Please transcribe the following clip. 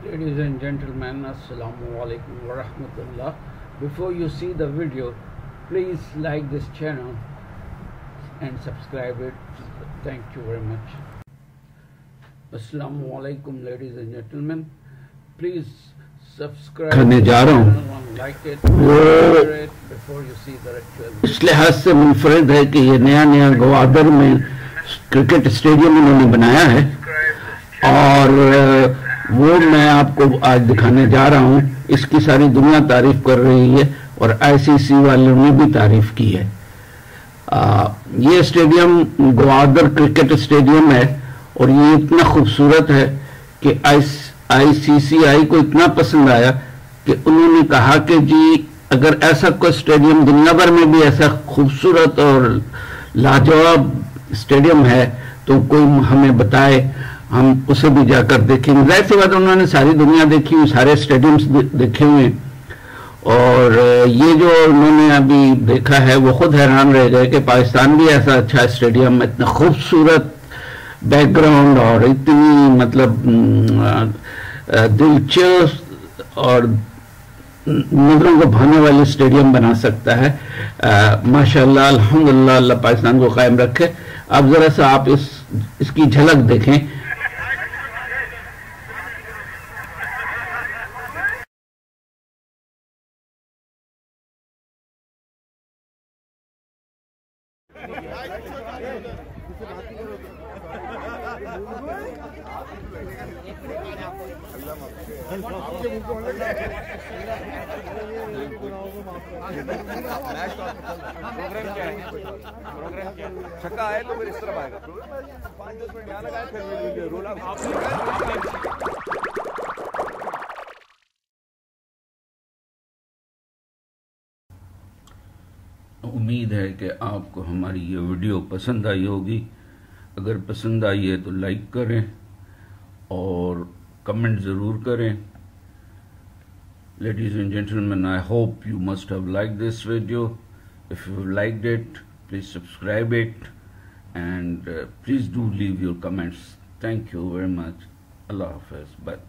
Ladies and gentlemen, Assalamu alaikum wa rahmatullah. Before you see the video, please like this channel and subscribe it. Thank you very much. Assalamu alaikum, ladies and gentlemen. Please subscribe to the channel and like it, share it before you see the actual video. اس لحاظ سے منفرد ہے کہ یہ نیا گوادر میں cricket stadium انہوں نے بنایا ہے اور وہ میں آپ کو آج دکھانے جا رہا ہوں. اس کی ساری دنیا تعریف کر رہی ہے اور آئی سی سی والوں نے بھی تعریف کی ہے. یہ اسٹیڈیم گوادر کرکٹ اسٹیڈیم ہے اور یہ اتنا خوبصورت ہے کہ آئی سی سی آئی کو اتنا پسند آیا کہ انہوں نے کہا کہ جی اگر ایسا کوئی اسٹیڈیم دنیا بھر میں بھی ایسا خوبصورت اور لاجواب اسٹیڈیم ہے تو کوئی ہمیں بتائے, ہم اسے بھی جا کر دیکھیں گے. ظاہر سی بات انہوں نے ساری دنیا دیکھی ہوئی, سارے اسٹیڈیمز دیکھے ہوئے اور یہ جو انہوں نے ابھی دیکھا ہے وہ خود حیران رہ گئے کہ پاکستان بھی ایسا اچھا اسٹیڈیم, اتنا خوبصورت بیک گراؤنڈ اور اتنی مطلب دلچسپ اور نظروں کو بھانے والی اسٹیڈیم بنا سکتا ہے. ماشاءاللہ الحمدللہ, اللہ پاکستان کو قائم رکھے. اب ذرا سا آپ اس کی جھلک دیکھیں. چھکا آئے تو پھر اس طرف آئے گا. 5-10 منٹ یہاں لگائے پھر رولا. امید ہے کہ آپ کو ہماری یہ ویڈیو پسند آئی ہوگی. اگر پسند آئی ہے تو لائک کریں اور کمنٹ ضرور کریں. Ladies and gentlemen, I hope you must have liked this video. If you liked it, please subscribe it and please do leave your comments. Thank you very much. Allah Hafiz. Bye.